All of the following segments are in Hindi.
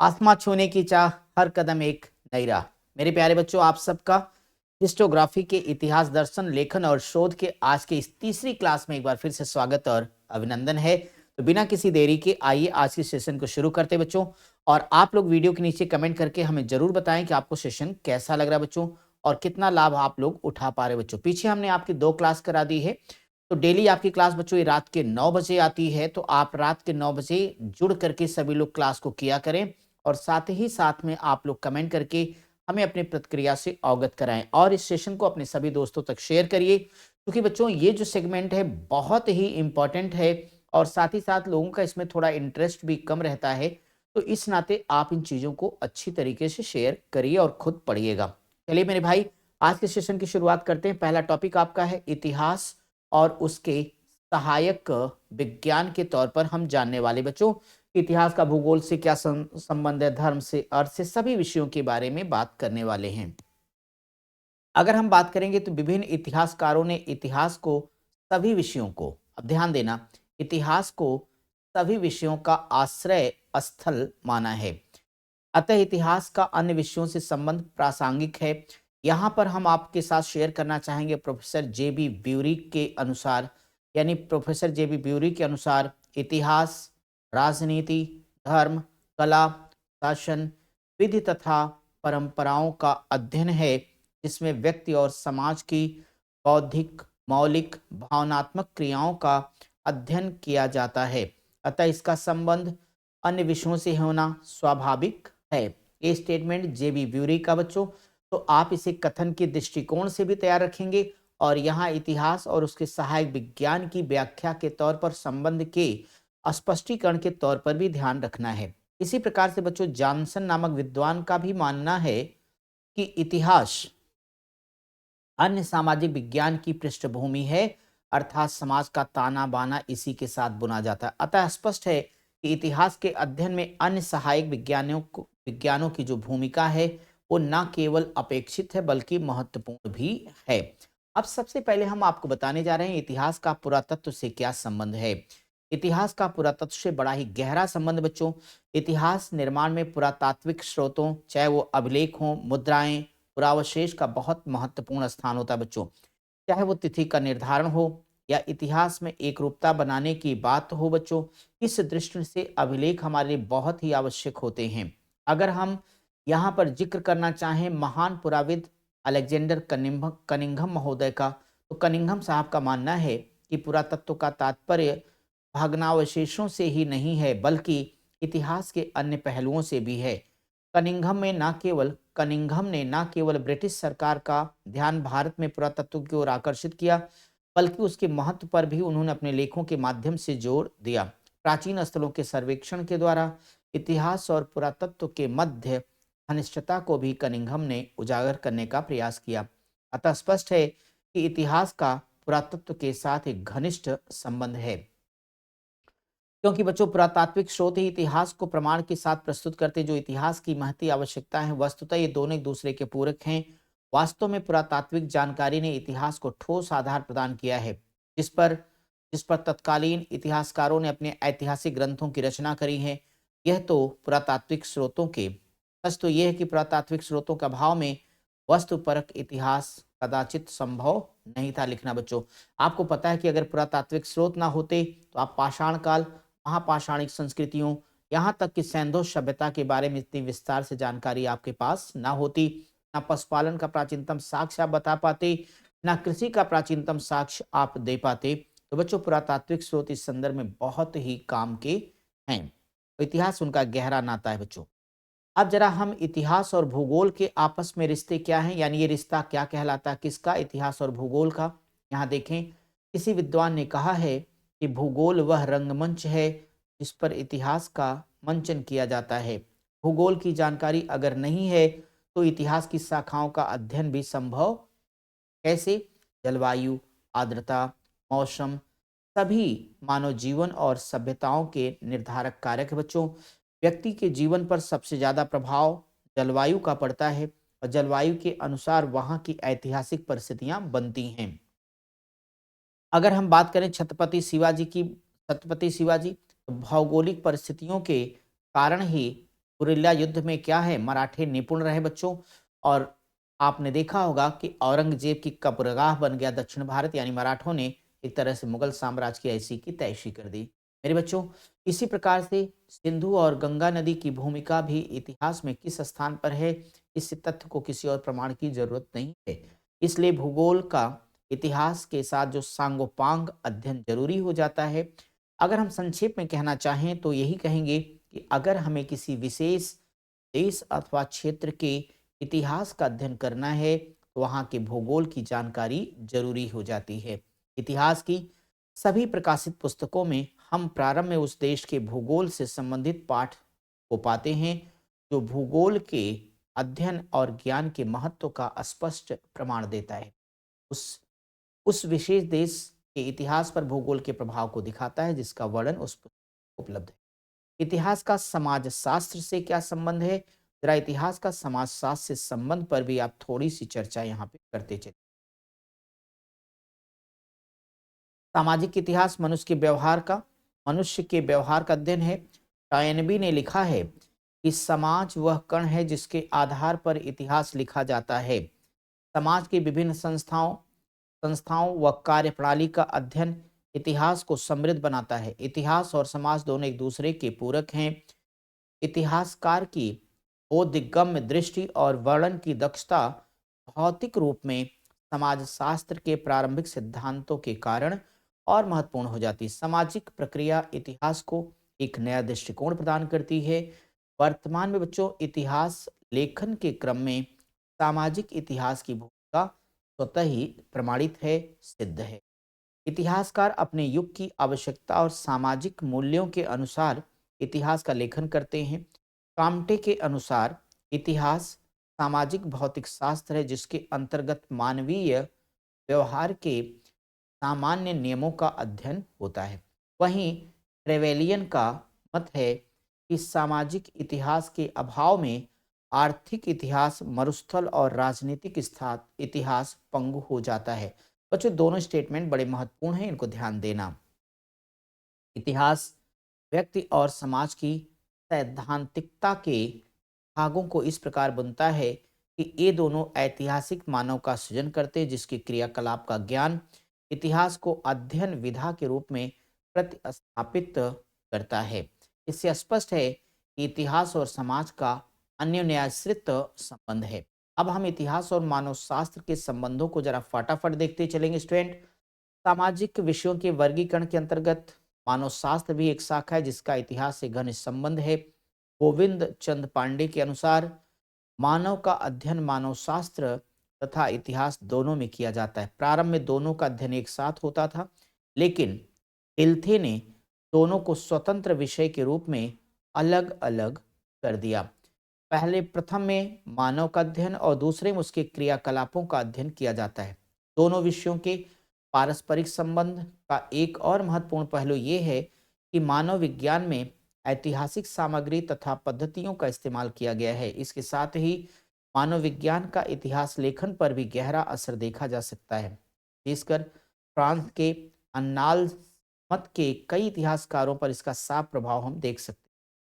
आसमां छूने की चाह, हर कदम एक नई राह। मेरे प्यारे बच्चों, आप सबका हिस्टोग्राफी के इतिहास, दर्शन, लेखन और शोध के आज के इस तीसरी क्लास में एक बार फिर से स्वागत और अभिनंदन है। तो बिना किसी देरी के आइए आज के सेशन को शुरू करते हैं बच्चों। और आप लोग वीडियो के नीचे कमेंट करके हमें जरूर बताएं कि आपको सेशन कैसा लग रहा है बच्चों, और कितना लाभ आप लोग उठा पा रहे हैं बच्चों। पीछे हमने आपकी 2 क्लास करा दी है। तो डेली आपकी क्लास बच्चों ये रात के 9 बजे आती है, तो आप रात के 9 बजे जुड़ करके सभी लोग क्लास को किया करें। और साथ ही साथ में आप लोग कमेंट करके हमें अपनी प्रतिक्रिया से अवगत कराएं, और इस सेशन को अपने सभी दोस्तों तक शेयर करिए, क्योंकि बच्चों ये जो सेगमेंट है बहुत ही इंपॉर्टेंट है। और साथ ही साथ लोगों का इसमें थोड़ा इंटरेस्ट भी कम रहता है। तो इस नाते आप इन चीजों को अच्छी तरीके से शेयर करिए और खुद पढ़िएगा। चलिए मेरे भाई, आज के सेशन की शुरुआत करते हैं। पहला टॉपिक आपका है इतिहास और उसके सहायक विज्ञान के तौर पर हम जानने वाले बच्चों। इतिहास का भूगोल से क्या संबंध है, धर्म से, अर्थ से, सभी विषयों के बारे में बात करने वाले हैं। अगर हम बात करेंगे तो विभिन्न इतिहासकारों ने इतिहास को सभी विषयों को, अब ध्यान देना, इतिहास को सभी विषयों का आश्रय स्थल माना है। अतः इतिहास का अन्य विषयों से संबंध प्रासंगिक है। यहाँ पर हम आपके साथ शेयर करना चाहेंगे प्रोफेसर जे.बी. ब्यूरी के अनुसार, यानी प्रोफेसर जे.बी. ब्यूरी के अनुसार इतिहास राजनीति, धर्म, कला, शासन, विधि तथा परंपराओं का अध्ययन है, जिसमें व्यक्ति और समाज की बौद्धिक, मौलिक, भावनात्मक क्रियाओं का अध्ययन किया जाता है। अतः इसका संबंध अन्य विषयों से होना स्वाभाविक है। ये स्टेटमेंट जे.बी. ब्यूरी का बच्चों। तो आप इसे कथन के दृष्टिकोण से भी तैयार रखेंगे, और यहाँ इतिहास और उसके सहायक विज्ञान की व्याख्या के तौर पर संबंध के स्पष्टीकरण के तौर पर भी ध्यान रखना है। इसी प्रकार से बच्चों जॉनसन नामक विद्वान का भी मानना है कि इतिहास अन्य सामाजिक विज्ञान की पृष्ठभूमि है, अर्थात समाज का ताना बाना इसी के साथ बुना जाता है। अतः स्पष्ट है कि इतिहास के अध्ययन में अन्य सहायक विज्ञानों की जो भूमिका है वो न केवल अपेक्षित है बल्कि महत्वपूर्ण भी है। अब सबसे पहले हम आपको बताने जा रहे हैं इतिहास का पुरातत्व से क्या संबंध है। इतिहास का पुरातत्व से बड़ा ही गहरा संबंध बच्चों। इतिहास निर्माण में पुरातात्विक स्रोतों, चाहे वो अभिलेख हों, मुद्राएं, पुरावशेष का बहुत महत्वपूर्ण स्थान होता है बच्चों। चाहे वो तिथि का निर्धारण हो या इतिहास में एक रूपता बनाने की बात हो बच्चों, इस दृष्टि से अभिलेख हमारे लिए बहुत ही आवश्यक होते हैं। अगर हम यहाँ पर जिक्र करना चाहें महान पुराविद अलेक्जेंडर कनिंघम महोदय का, तो कनिंघम साहब का मानना है कि पुरातत्व का तात्पर्य भग्नावशेषों से ही नहीं है बल्कि इतिहास के अन्य पहलुओं से भी है। कनिंघम ने न केवल ब्रिटिश सरकार का ध्यान भारत में पुरातत्व की ओर आकर्षित किया, बल्कि उसके महत्व पर भी उन्होंने अपने लेखों के माध्यम से जोर दिया। प्राचीन स्थलों के सर्वेक्षण के द्वारा इतिहास और पुरातत्व के मध्य घनिष्ठता को भी कनिंघम ने उजागर करने का प्रयास किया। अतः स्पष्ट है कि इतिहास का पुरातत्व के साथ एक घनिष्ठ संबंध है, क्योंकि बच्चों पुरातात्विक स्रोत ही इतिहास को प्रमाण के साथ प्रस्तुत करते हैं। जो इतिहास की महती आवश्यकता है, वस्तुतः ये दोनों एक दूसरे के पूरक हैं। वास्तव में पुरातात्विक जानकारी ने इतिहास को ठोस आधार प्रदान किया है, जिस पर तत्कालीन इतिहासकारों ने अपने ऐतिहासिक ग्रंथों की रचना करी है। यह तो पुरातात्विक स्रोतों के सच तो यह है कि पुरातात्विक स्रोतों के अभाव में वस्तुपरक इतिहास कदाचित संभव नहीं था लिखना बच्चों। आपको पता है कि अगर पुरातात्विक स्रोत ना होते तो आप पाषाण काल, महापाषाणिक संस्कृतियों, यहाँ तक कि सैंधव सभ्यता के बारे में इतनी विस्तार से जानकारी आपके पास ना होती। ना पशुपालन का प्राचीनतम साक्ष्य आप बता पाते, ना कृषि का प्राचीनतम साक्ष्य आप दे पाते। तो बच्चों पुरातात्विक स्रोत इस संदर्भ में बहुत ही काम के हैं। तो इतिहास उनका गहरा नाता है बच्चों। अब जरा हम इतिहास और भूगोल के आपस में रिश्ते क्या हैं, यानी ये रिश्ता क्या कहलाता है, किसका, इतिहास और भूगोल का। यहाँ देखें, किसी विद्वान ने कहा है कि भूगोल वह रंगमंच है जिस पर इतिहास का मंचन किया जाता है। भूगोल की जानकारी अगर नहीं है तो इतिहास की शाखाओं का अध्ययन भी संभव कैसे। जलवायु, आर्द्रता, मौसम, सभी मानव जीवन और सभ्यताओं के निर्धारक कारक हैं बच्चों। व्यक्ति के जीवन पर सबसे ज्यादा प्रभाव जलवायु का पड़ता है, और जलवायु के अनुसार वहां की ऐतिहासिक परिस्थितियां बनती हैं। अगर हम बात करें छत्रपति शिवाजी, तो भौगोलिक परिस्थितियों के कारण ही गुरिल्ला युद्ध में क्या है, मराठे निपुण रहे बच्चों। और आपने देखा होगा कि औरंगजेब की कब्रगाह बन गया दक्षिण भारत, यानी मराठों ने एक तरह से मुगल साम्राज्य की ऐसी की तैसी कर दी। मेरे बच्चों, इसी प्रकार से सिंधु और गंगा नदी की भूमिका भी इतिहास में किस स्थान पर है, इस तथ्य को किसी और प्रमाण की जरूरत नहीं है। इसलिए भूगोल का इतिहास के साथ जो सांगोपांग अध्ययन जरूरी हो जाता है। अगर हम संक्षेप में कहना चाहें तो यही कहेंगे कि अगर हमें किसी विशेष देश अथवा क्षेत्र के इतिहास का अध्ययन करना है तो वहाँ के भूगोल की जानकारी जरूरी हो जाती है। इतिहास की सभी प्रकाशित पुस्तकों में हम प्रारंभ में उस देश के भूगोल से संबंधित पाठ को पाते हैं, जो भूगोल के अध्ययन और ज्ञान के महत्व का स्पष्ट प्रमाण देता है। उस उस विशेष देश के इतिहास पर भूगोल के प्रभाव को दिखाता है, जिसका वर्णन उस पुस्तक में उपलब्ध है। इतिहास का समाजशास्त्र से क्या संबंध है? जरा इतिहास का समाजशास्त्र से संबंध पर भी आप थोड़ी सी चर्चा यहाँ पे करते चलिए। सामाजिक इतिहास मनुष्य के व्यवहार का अध्ययन है। टॉयनबी ने लिखा है कि समाज वह कण है जिसके आधार पर इतिहास लिखा जाता है। समाज की विभिन्न संस्थाओं व कार्यप्रणाली का अध्ययन इतिहास को समृद्ध बनाता है। इतिहास और समाज दोनों एक दूसरे के पूरक हैं। इतिहासकार की बोधगम्य दृष्टि और वर्णन की दक्षता भौतिक रूप में समाजशास्त्र के प्रारंभिक सिद्धांतों के कारण और महत्वपूर्ण हो जाती है। सामाजिक प्रक्रिया इतिहास को एक नया दृष्टिकोण प्रदान करती है। वर्तमान में बच्चों इतिहास लेखन के क्रम में सामाजिक इतिहास की भूमिका स्वतः ही प्रमाणित है, सिद्ध है। इतिहासकार अपने युग की आवश्यकता और सामाजिक मूल्यों के अनुसार इतिहास का लेखन करते हैं। काम्टे के अनुसार इतिहास सामाजिक भौतिक शास्त्र है, जिसके अंतर्गत मानवीय व्यवहार के सामान्य नियमों का अध्ययन होता है। वहीं ट्रेवेलियन का मत है कि सामाजिक इतिहास के अभाव में आर्थिक इतिहास मरुस्थल और राजनीतिक इतिहास पंगु हो जाता है। बच्चों, दोनों स्टेटमेंट बड़े महत्वपूर्ण हैं, इनको ध्यान देना। इतिहास व्यक्ति और समाज की सैद्धांतिकता के भागों को इस प्रकार बुनता है कि ये दोनों ऐतिहासिक मानव का सृजन करते हैं, जिसके क्रियाकलाप का ज्ञान इतिहास को अध्ययन विधा के रूप में प्रतिस्थापित करता है। इससे स्पष्ट है कि इतिहास और समाज का अन्योन्याश्रित संबंध है। अब हम इतिहास और मानव शास्त्र के संबंधों को जरा फटाफट देखते चलेंगे स्टूडेंट। सामाजिक विषयों के वर्गीकरण के अंतर्गत मानव शास्त्र भी एक शाखा है, जिसका इतिहास से घनिष्ठ संबंध है। गोविंद चंद पांडे के अनुसार मानव का अध्ययन मानव शास्त्र तथा इतिहास दोनों में किया जाता है। प्रारंभ में दोनों का अध्ययन एक साथ होता था, लेकिन इल्थे ने दोनों को स्वतंत्र विषय के रूप में अलग अलग कर दिया। पहले प्रथम में मानव का अध्ययन और दूसरे में उसके क्रियाकलापों का अध्ययन किया जाता है। दोनों विषयों के पारस्परिक संबंध का एक और महत्वपूर्ण पहलू ये है कि मानव विज्ञान में ऐतिहासिक सामग्री तथा पद्धतियों का इस्तेमाल किया गया है। इसके साथ ही मानव विज्ञान का इतिहास लेखन पर भी गहरा असर देखा जा सकता है। विशेषकर फ्रांस के अन्नाल्स मत के कई इतिहासकारों पर इसका साफ प्रभाव हम देख सकते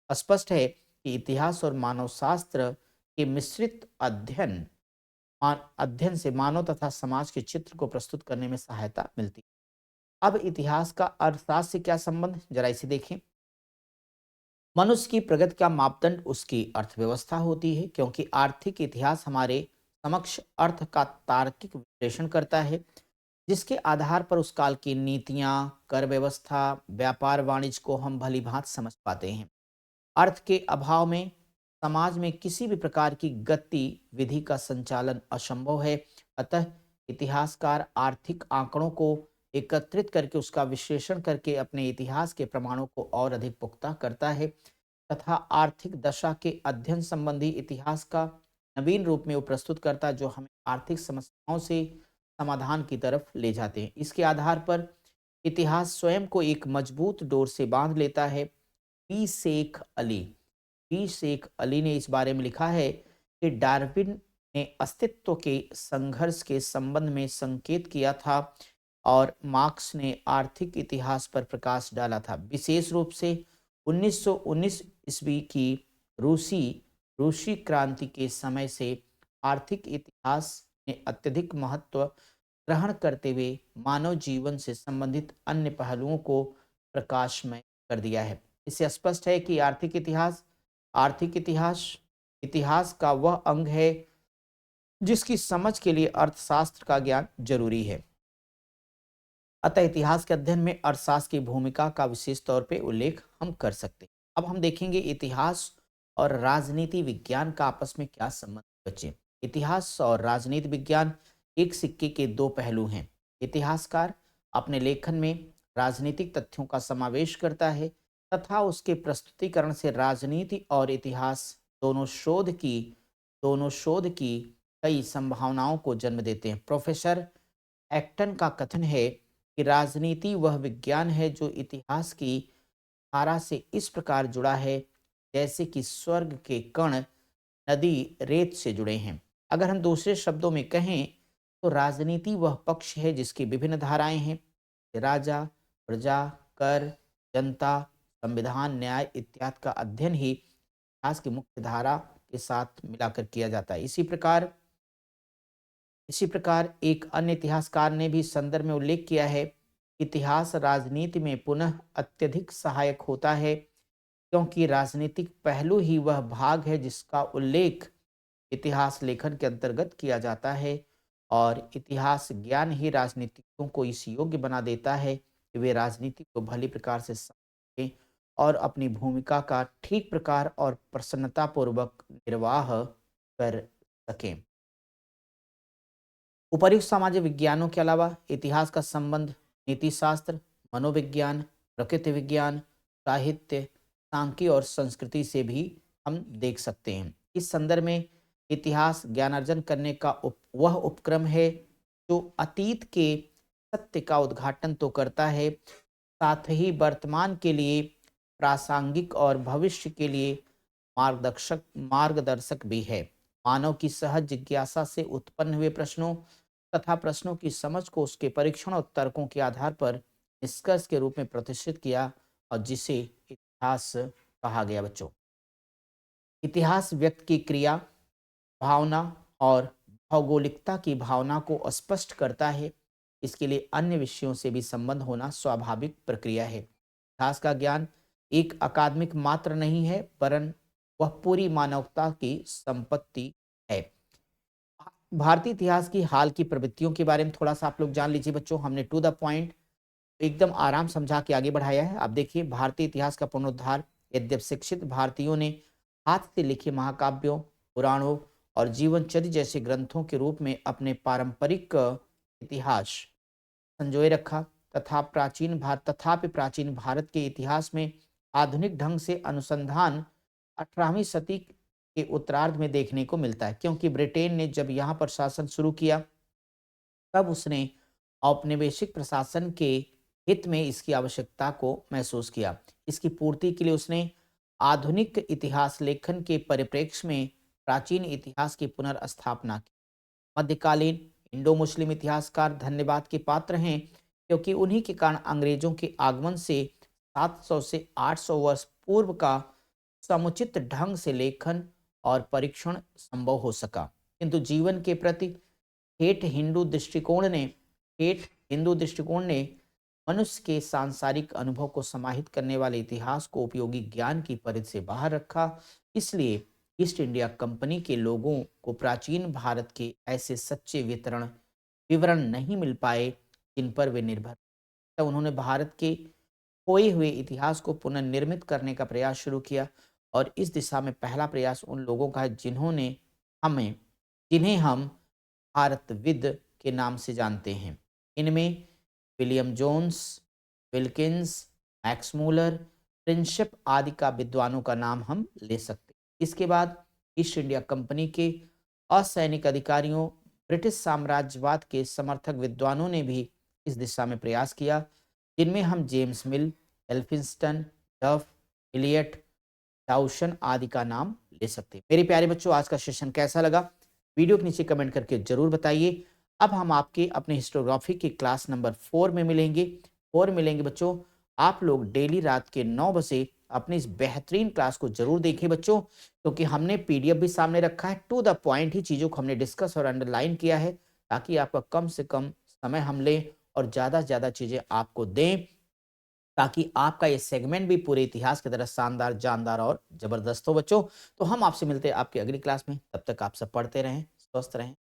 हैं। स्पष्ट है कि इतिहास और मानव शास्त्र के मिश्रित अध्ययन से मानव तथा समाज के चित्र को प्रस्तुत करने में सहायता मिलती है। अब इतिहास का अर्थशास्त्र से क्या संबंध, जरा इसे देखें। मनुष्य की प्रगति का मापदंड उसकी अर्थव्यवस्था होती है, क्योंकि आर्थिक इतिहास हमारे समक्ष अर्थ का तार्किक विश्लेषण करता है, जिसके आधार पर उस काल की नीतियां, कर व्यवस्था, व्यापार वाणिज्य को हम भली भांति समझ पाते हैं। अर्थ के अभाव में समाज में किसी भी प्रकार की गतिविधि का संचालन असंभव है। अतः इतिहासकार आर्थिक आंकड़ों को एकत्रित करके उसका विश्लेषण करके अपने इतिहास के प्रमाणों को और अधिक पुख्ता करता है तथा आर्थिक दशा के अध्ययन संबंधी इतिहास का नवीन रूप में वो प्रस्तुत करता है, जो हमें आर्थिक समस्याओं से समाधान की तरफ ले जाते हैं। इसके आधार पर इतिहास स्वयं को एक मजबूत डोर से बांध लेता है। पी शेख अली पी शेख अली ने इस बारे में लिखा है कि डार्विन ने अस्तित्व के संघर्ष के संबंध में संकेत किया था और मार्क्स ने आर्थिक इतिहास पर प्रकाश डाला था। विशेष रूप से 1919 ईस्वी की रूसी रूसी क्रांति के समय से आर्थिक इतिहास ने अत्यधिक महत्व ग्रहण करते हुए मानव जीवन से संबंधित अन्य पहलुओं को प्रकाशमय कर दिया है। इससे स्पष्ट है कि आर्थिक इतिहास इतिहास का वह अंग है जिसकी समझ के लिए अर्थशास्त्र का ज्ञान जरूरी है। अतः इतिहास के अध्ययन में अर्थशास्त्र की भूमिका का विशेष तौर पे उल्लेख हम कर सकते हैं। अब हम देखेंगे इतिहास और राजनीति विज्ञान का आपस में क्या संबंध है बच्चे। इतिहास और राजनीति विज्ञान एक सिक्के के दो पहलू हैं। इतिहासकार अपने लेखन में राजनीतिक तथ्यों का समावेश करता है तथा उसके प्रस्तुतिकरण से राजनीति और इतिहास दोनों शोध की कई संभावनाओं को जन्म देते हैं। प्रोफेसर एक्टन का कथन है कि राजनीति वह विज्ञान है जो इतिहास की धारा से इस प्रकार जुड़ा है जैसे कि स्वर्ग के कण नदी रेत से जुड़े हैं। अगर हम दूसरे शब्दों में कहें तो राजनीति वह पक्ष है जिसकी विभिन्न धाराएं हैं। राजा, प्रजा, कर, जनता, संविधान, न्याय इत्यादि का अध्ययन ही इतिहास की मुख्य धारा के साथ मिलाकर किया जाता है। इसी प्रकार एक अन्य इतिहासकार ने भी इस संदर्भ में उल्लेख किया है, इतिहास राजनीति में पुनः अत्यधिक सहायक होता है क्योंकि राजनीतिक पहलू ही वह भाग है जिसका उल्लेख इतिहास लेखन के अंतर्गत किया जाता है और इतिहास ज्ञान ही राजनीतिज्ञों को इस योग्य बना देता है कि वे राजनीति को भली प्रकार से समझें और अपनी भूमिका का ठीक प्रकार और प्रसन्नतापूर्वक निर्वाह कर सकें। उपर्युक्त सामाजिक विज्ञानों के अलावा इतिहास का संबंध नीतिशास्त्र, मनोविज्ञान, प्रकृति विज्ञान, साहित्य, सांख्यिकी और संस्कृति से भी हम देख सकते हैं। इस संदर्भ में इतिहास ज्ञानार्जन करने का वह उपक्रम है जो अतीत के सत्य का उद्घाटन तो करता है, साथ ही वर्तमान के लिए प्रासंगिक और भविष्य के लिए मार्गदर्शक भी है। मानव की सहज जिज्ञासा से उत्पन्न हुए प्रश्नों तथा प्रश्नों की समझ को उसके परीक्षण और तर्कों के आधार पर निष्कर्ष के रूप में प्रतिष्ठित किया और जिसे इतिहास कहा गया। बच्चों, इतिहास व्यक्ति की क्रिया, भावना और भौगोलिकता की भावना को स्पष्ट करता है। इसके लिए अन्य विषयों से भी संबंध होना स्वाभाविक प्रक्रिया है। इतिहास का ज्ञान एक अकादमिक मात्र नहीं है वरन वह पूरी मानवता की संपत्ति है। भारतीय इतिहास की हाल की प्रवृत्तियों के बारे में थोड़ा सा आप लोग जान लीजिए बच्चों। हमने टू द पॉइंट एकदम आराम समझा के आगे बढ़ाया है। आप देखिए, भारतीय इतिहास का पुनरुद्धार यद्यप शिक्षित भारतीयों ने हाथ से लिखे महाकाव्यों, पुराणों और जीवन चरित्र जैसे ग्रंथों के रूप में अपने पारंपरिक इतिहास संजोए रखा तथापि प्राचीन भारत के इतिहास में आधुनिक ढंग से अनुसंधान 18वीं सदी के उत्तरार्ध में देखने को मिलता है, क्योंकि ब्रिटेन ने जब यहाँ पर शासन शुरू किया तब उसने औपनिवेशिक प्रशासन के हित में इसकी आवश्यकता को महसूस किया। इसकी पूर्ति के लिए उसने आधुनिक इतिहास लेखन के परिप्रेक्ष्य में प्राचीन इतिहास की पुनर्स्थापना की। मध्यकालीन इंडो मुस्लिम इतिहासकार धन्यवाद के पात्र हैं क्योंकि उन्हीं के कारण अंग्रेजों के आगमन से 700 से 800 वर्ष पूर्व का समुचित ढंग से लेखन और परीक्षण संभव हो सका। किंतु जीवन के प्रति ठेठ हिंदू दृष्टिकोण ने मनुष्य के सांसारिक अनुभव को समाहित करने वाले इतिहास को उपयोगी ज्ञान की परिधि से बाहर रखा। इसलिए ईस्ट इंडिया कंपनी के लोगों को प्राचीन भारत के ऐसे सच्चे विवरण नहीं मिल पाए जिन पर वे निर्भर। तब उन्होंने भारत के खोए हुए इतिहास को पुनर्निर्मित करने का प्रयास शुरू किया और इस दिशा में पहला प्रयास उन लोगों का है जिन्हें हम भारतविद के नाम से जानते हैं। इनमें William Jones, Wilkins, Max Muller, Prinsep आदि का विद्वानों का नाम हम ले सकते हैं। इसके बाद ईस्ट इंडिया कंपनी के असैनिक अधिकारियों, ब्रिटिश साम्राज्यवाद के समर्थक विद्वानों ने भी इस दिशा में प्रयास किया, जिनमें हम जेम्स मिल, एल्फिंस्टन, डफ, इलियट, डाउशन आदि का नाम ले सकते हैं। मेरे प्यारे बच्चों, आज का सेशन कैसा लगा वीडियो के नीचे कमेंट करके जरूर बताइए। अब हम आपके अपने हिस्टोग्राफी की क्लास नंबर 4 में मिलेंगे बच्चों। आप लोग डेली रात के 9 बजे अपनी इस बेहतरीन क्लास को जरूर देखें बच्चों, क्योंकि हमने पीडीएफ भी सामने रखा है, टू द पॉइंट ही चीज़ों को हमने डिस्कस और अंडरलाइन किया है, ताकि आपका कम से कम समय हम लें और ज़्यादा से ज़्यादा चीज़ें आपको दें, ताकि आपका ये सेगमेंट भी पूरे इतिहास की तरह शानदार, जानदार और ज़बरदस्त हो बच्चों। तो हम आपसे मिलते हैं आपकी अगली क्लास में, तब तक आप सब पढ़ते रहें, स्वस्थ रहें।